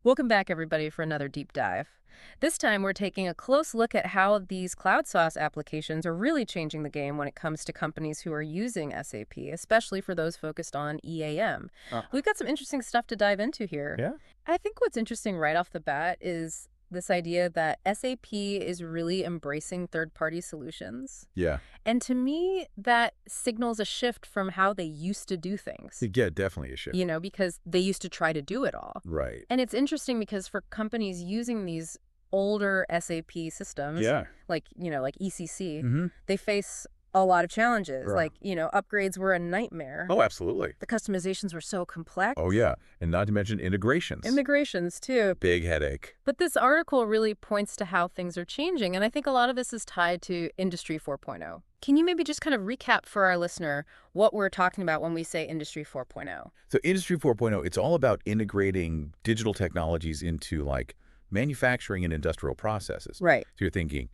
Welcome back, everybody, for another deep dive. This time, we're taking a close look at how these cloud SaaS applications are really changing the game when it comes to companies who are using SAP, especially for those focused on EAM. Uh, We've got some interesting stuff to dive into here. yeah? I think what's interesting right off the bat is this idea that SAP is really embracing third-party solutions. Yeah. And to me, that signals a shift from how they used to do things. Yeah, definitely a shift. Because they used to try to do it all. Right. And it's interesting because for companies using these older SAP systems, Yeah. like ECC, Mm-hmm. they face a lot of challenges. Right. Upgrades were a nightmare. Oh, absolutely. The customizations were so complex. Oh, yeah. And not to mention integrations. Immigrations, too. Big headache. But this article really points to how things are changing, and I think a lot of this is tied to Industry 4.0. Can you maybe just kind of recap for our listener what we're talking about when we say Industry 4.0? So Industry 4.0, it's all about integrating digital technologies into like manufacturing and industrial processes. Right. So you're thinking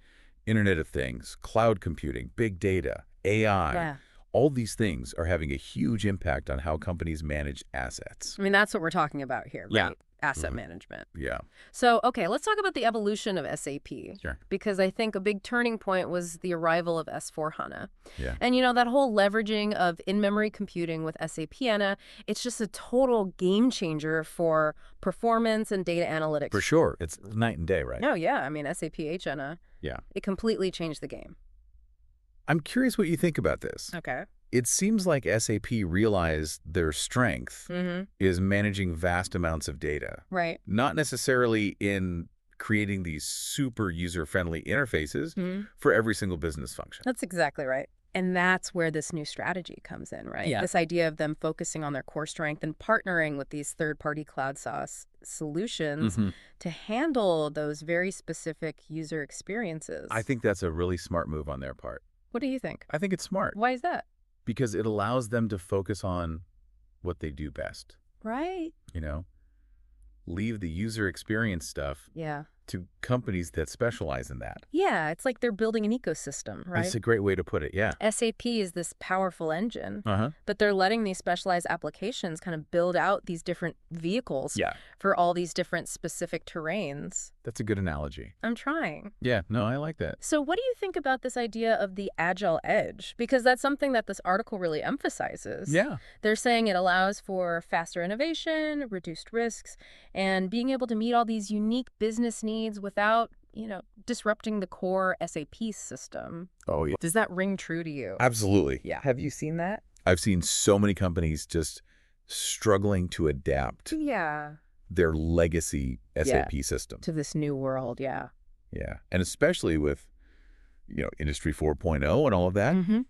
Internet of Things, cloud computing, big data, AI. Yeah. All these things are having a huge impact on how companies manage assets. I mean, that's what we're talking about here, Yeah. right? Asset management. Yeah. So, okay, let's talk about the evolution of SAP. Sure. Because I think a big turning point was the arrival of S/4HANA. Yeah. And, that whole leveraging of in-memory computing with SAP HANA, it's just a total game changer for performance and data analytics. For sure. It's night and day, right? Oh, yeah. I mean, SAP HANA, Yeah. it completely changed the game. I'm curious what you think about this. Okay. It seems like SAP realized their strength Mm-hmm. is managing vast amounts of data, Right. not necessarily in creating these super user-friendly interfaces Mm-hmm. for every single business function. That's exactly right. And that's where this new strategy comes in, right? Yeah. This idea of them focusing on their core strength and partnering with these third-party cloud SaaS solutions Mhm. to handle those very specific user experiences. I think that's a really smart move on their part. What do you think? I think it's smart Why is that? because it allows them to focus on what they do best, Right. Leave the user experience stuff Yeah. to companies that specialize in that. Yeah, it's like they're building an ecosystem, right? That's a great way to put it, yeah. SAP is this powerful engine, Uh-huh. but they're letting these specialized applications kind of build out these different vehicles Yeah, for all these different specific terrains. that's a good analogy. I'm trying. Yeah, no, I like that. So what do you think about this idea of the Agile edge? Because that's something that this article really emphasizes. Yeah. They're saying it allows for faster innovation, reduced risks, and being able to meet all these unique business needs without, disrupting the core SAP system. Oh, yeah. Does that ring true to you? Absolutely. Yeah. Have you seen that? I've seen so many companies just struggling to adapt Yeah. their legacy SAP system. To this new world, yeah. Yeah. And especially with, Industry 4.0 and all of that, Mm-hmm.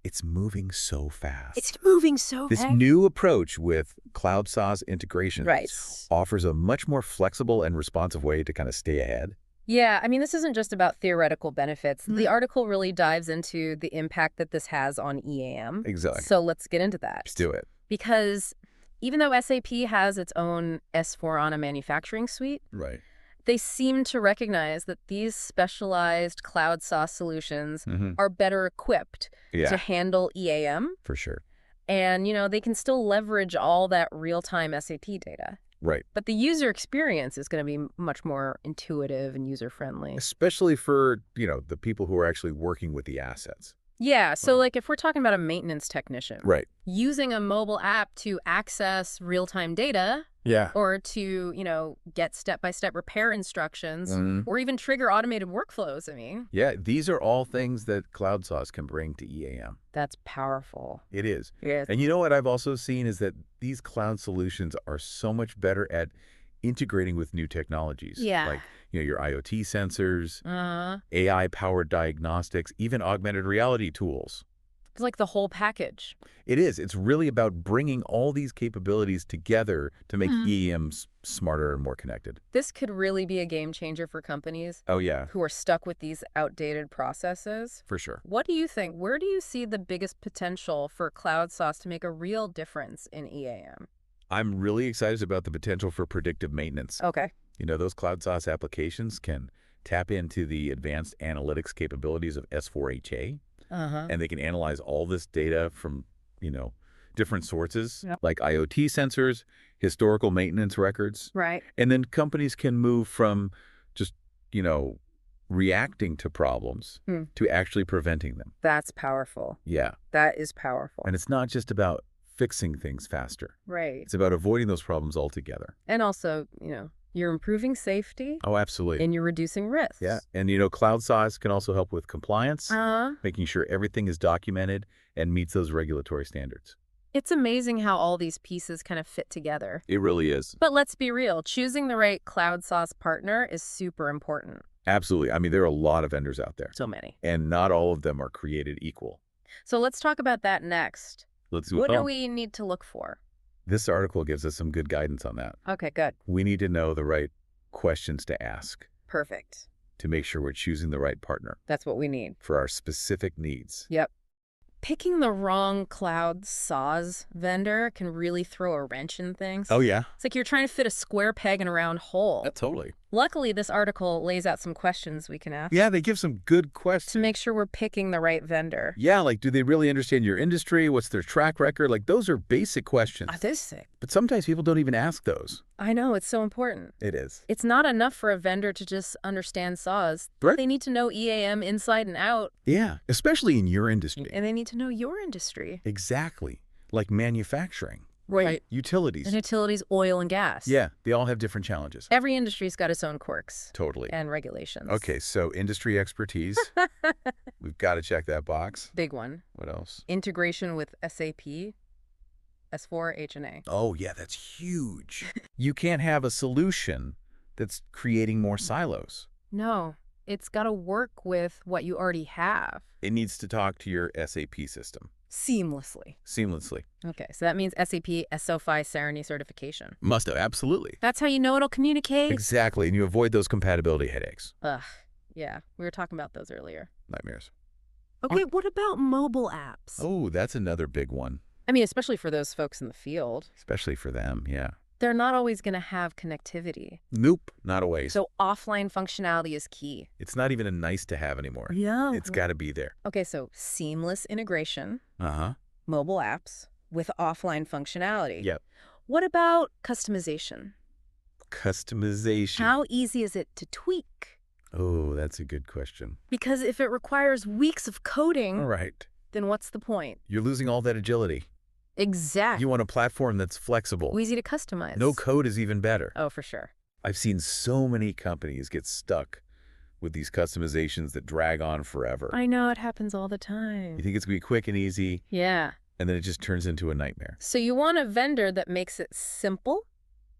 it's moving so fast. It's moving so This fast. new approach with cloud SaaS integrations Right. offers a much more flexible and responsive way to kind of stay ahead. Yeah, I mean, this isn't just about theoretical benefits. The article really dives into the impact that this has on EAM. Exactly. So let's get into that. Let's do it. Because even though SAP has its own S/4HANA manufacturing suite, Right. they seem to recognize that these specialized cloud SaaS solutions Mm-hmm. are better equipped to Yeah, handle EAM. for sure. And, they can still leverage all that real-time SAP data. Right. But the user experience is going to be much more intuitive and user-friendly. Especially for, the people who are actually working with the assets. Yeah, so like if we're talking about a maintenance technician, Right. using a mobile app to access real-time data Yeah. or to, get step-by-step repair instructions Mhm. or even trigger automated workflows, Yeah, these are all things that cloud SaaS can bring to EAM. that's powerful. It is. Yes. And you know what I've also seen is that these cloud solutions are so much better at integrating with new technologies. Yeah. Like, your IoT sensors, Uh-huh. AI-powered diagnostics, even augmented reality tools. It's like the whole package. It is. It's really about bringing all these capabilities together to make Mhm. EAMs smarter and more connected. This could really be a game changer for companies Oh, yeah, who are stuck with these outdated processes. for sure. What do you think? Where do you see the biggest potential for cloud SaaS to make a real difference in EAM? I'm really excited about the potential for predictive maintenance. Okay. Those cloud SaaS applications can tap into the advanced analytics capabilities of S4HA, Uh-huh. and they can analyze all this data from, different sources Yep. like IoT sensors historical maintenance records. Right. And then companies can move from just, you know, reacting to problems to actually preventing them. That's powerful. Yeah. That is powerful. And it's not just about fixing things faster. Right. It's about avoiding those problems altogether. And also, you're improving safety Oh, absolutely. and you're reducing risks. Yeah. And, cloud SaaS can also help with compliance, making sure everything is documented and meets those regulatory standards. It's amazing how all these pieces kind of fit together. It really is. But let's be real, choosing the right cloud SaaS partner is super important. Absolutely. I mean, there are a lot of vendors out there. So many. And not all of them are created equal. So let's talk about that next. Let's do What it. do we need to look for? This article gives us some good guidance on that. Okay, good. We need to know the right questions to ask Perfect. to make sure we're choosing the right partner That's what we need. for our specific needs. Yep. Picking the wrong cloud SaaS vendor can really throw a wrench in things. Oh, yeah? It's like you're trying to fit a square peg in a round hole. Totally. Luckily, this article lays out some questions we can ask Yeah, they give some good questions. to make sure we're picking the right vendor. Yeah, like, do they really understand your industry? What's their track record? Like, those are basic questions. That is sick. But sometimes people don't even ask those. I know, it's so important. It is. It's not enough for a vendor to just understand SaaS. Right. They need to know EAM inside and out, Yeah, especially in your industry. and they need to know your industry. Exactly. Like manufacturing, Right. utilities. And utilities, oil and gas. Yeah, they all have different challenges. Every industry's got its own quirks Totally. and regulations. Okay, so industry expertise. We've got to check that box. Big one. What else? Integration with SAP, S4, H&A. Oh, yeah, that's huge. You can't have a solution that's creating more silos. No, it's got to work with what you already have It needs to talk to your SAP system seamlessly. seamlessly. Okay, so that means SAP SO5 Sarani certification. Must have, absolutely. That's how you know it'll communicate? Exactly, and you avoid those compatibility headaches. Ugh, yeah, we were talking about those earlier. Nightmares. Okay, what about mobile apps? Oh, that's another big one, I mean, especially for those folks in the field. especially for them, yeah. They're not always going to have connectivity. Nope, not always. So offline functionality is key. It's not even a nice to have anymore. Yeah. It's got to be there. Okay, so seamless integration, Uh-huh. mobile apps with offline functionality. Yep. What about customization? Customization. How easy is it to tweak? Oh, that's a good question. Because if it requires weeks of coding, All right. then what's the point? You're losing all that agility. Exactly. You want a platform that's flexible. Easy to customize. No code is even better. Oh, for sure. I've seen so many companies get stuck with these customizations that drag on forever. I know, it happens all the time. You think it's going to be quick and easy, Yeah. and then it just turns into a nightmare. So you want a vendor that makes it simple?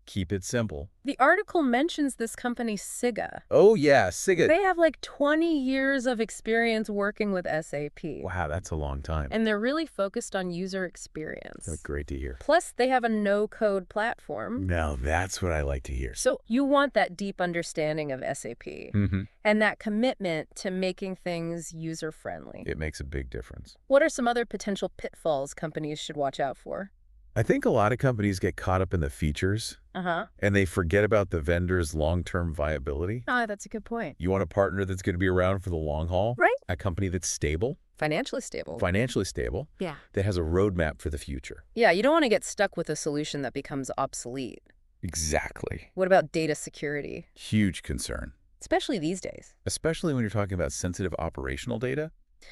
Keep it simple. The article mentions this company, Sigga. Oh, yeah, Sigga. They have like 20 years of experience working with SAP. Wow, that's a long time. And they're really focused on user experience. That's great to hear. Plus, they have a no-code platform. Now, that's what I like to hear. So you want that deep understanding of SAP Mm-hmm. and that commitment to making things user-friendly. It makes a big difference. What are some other potential pitfalls companies should watch out for? I think a lot of companies get caught up in the features, Uh-huh. and they forget about the vendor's long-term viability. Oh, that's a good point. You want a partner that's going to be around for the long haul? Right. A company that's stable, Financially stable. financially stable, Yeah. that has a roadmap for the future. Yeah, you don't want to get stuck with a solution that becomes obsolete. Exactly. What about data security? Huge concern, Especially these days. especially when you're talking about sensitive operational data.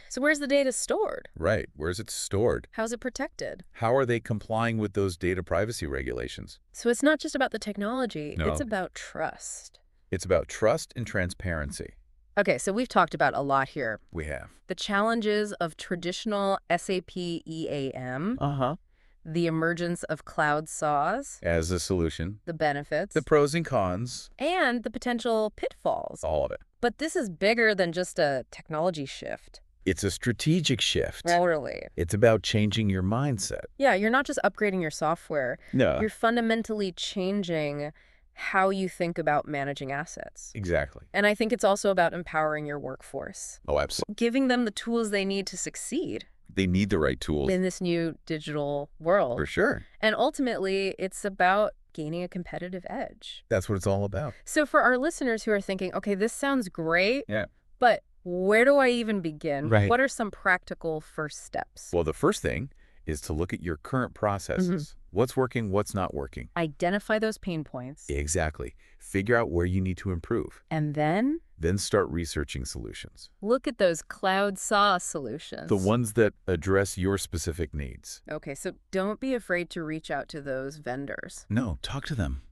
So where's the data stored? Right. Where's it stored? How's it protected? How are they complying with those data privacy regulations? So it's not just about the technology, No. it's about trust. It's about trust and transparency. Okay, so we've talked about a lot here. We have. The challenges of traditional SAP EAM, Uh-huh. the emergence of cloud SaaS, As a solution, the benefits, the pros and cons, and the potential pitfalls. all of it. But this is bigger than just a technology shift. It's a strategic shift. Totally. It's about changing your mindset. Yeah, you're not just upgrading your software. No. You're fundamentally changing how you think about managing assets. Exactly. And I think it's also about empowering your workforce, Oh, absolutely. giving them the tools they need to succeed They need the right tools. in this new digital world. For sure. And ultimately, it's about gaining a competitive edge. That's what it's all about. So for our listeners who are thinking, okay, this sounds great, Yeah. but where do I even begin? Right. What are some practical first steps? Well, the first thing is to look at your current processes. What's working, what's not working. Identify those pain points. Exactly. Figure out where you need to improve. And then Start researching solutions. look at those cloud SaaS solutions. The ones that address your specific needs. Okay, so don't be afraid to reach out to those vendors. No, talk to them.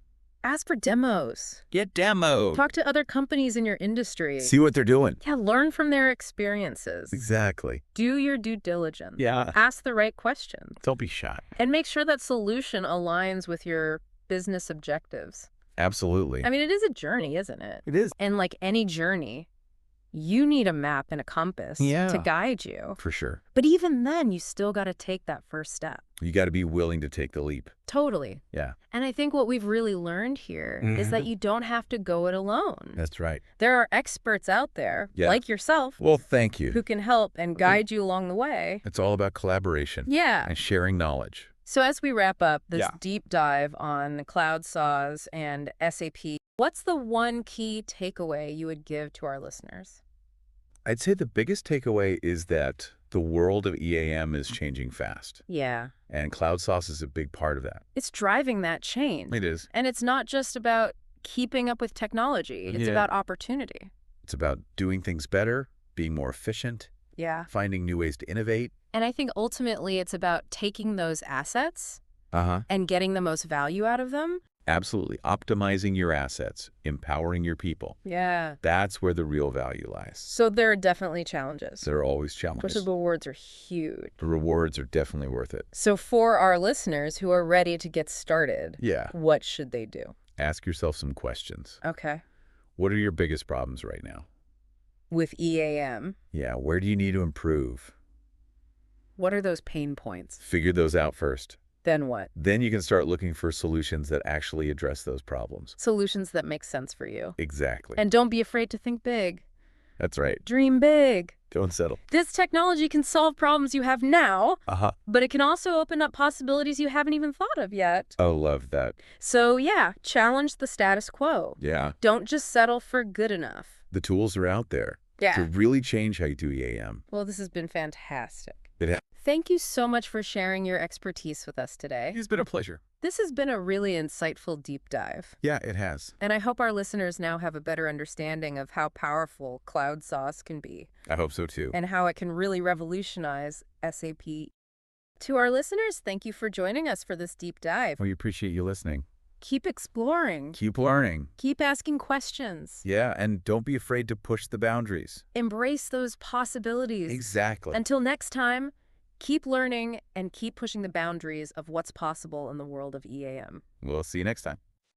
Ask for demos. Get demoed. Talk to other companies in your industry. See what they're doing. Yeah, learn from their experiences. Exactly. Do your due diligence. Yeah. Ask the right questions. Don't be shy. And make sure that solution aligns with your business objectives. Absolutely. I mean, it is a journey, isn't it? It is. And like any journey, you need a map and a compass to guide you. For sure. But even then, you still got to take that first step. You got to be willing to take the leap. Totally. Yeah. And I think what we've really learned here is that you don't have to go it alone. That's right. There are experts out there, like yourself, Well, thank you. who can help and guide you along the way. It's all about collaboration. Yeah. And sharing knowledge. So as we wrap up this deep dive on cloud SaaS and SAP, what's the one key takeaway you would give to our listeners? I'd say the biggest takeaway is that the world of EAM is changing fast. Yeah. And cloud SaaS is a big part of that. It's driving that change. It is. And it's not just about keeping up with technology. It's about opportunity. It's about doing things better, being more efficient, finding new ways to innovate. And I think ultimately it's about taking those assets and getting the most value out of them. Absolutely. Optimizing your assets, empowering your people. Yeah. That's where the real value lies. So there are definitely challenges. There are always challenges. But the rewards are huge. The rewards are definitely worth it. So for our listeners who are ready to get started, what should they do? Ask yourself some questions. Okay. What are your biggest problems right now? With EAM? Yeah, where do you need to improve? What are those pain points? Figure those out first. Then what? Then you can start looking for solutions that actually address those problems. Solutions that make sense for you. Exactly. And don't be afraid to think big. That's right. Dream big. Don't settle. This technology can solve problems you have now, but it can also open up possibilities you haven't even thought of yet. Oh, love that. So yeah, challenge the status quo. Yeah. Don't just settle for good enough. The tools are out there to really change how you do EAM. Well, this has been fantastic. It has. Thank you so much for sharing your expertise with us today. It's been a pleasure. This has been a really insightful deep dive. Yeah, it has. And I hope our listeners now have a better understanding of how powerful cloud SaaS can be. I hope so too. And how it can really revolutionize SAP. To our listeners, thank you for joining us for this deep dive. We appreciate you listening. Keep exploring. Keep learning. Keep asking questions. Yeah, and don't be afraid to push the boundaries. Embrace those possibilities. Exactly. Until next time, keep learning and keep pushing the boundaries of what's possible in the world of EAM. We'll see you next time.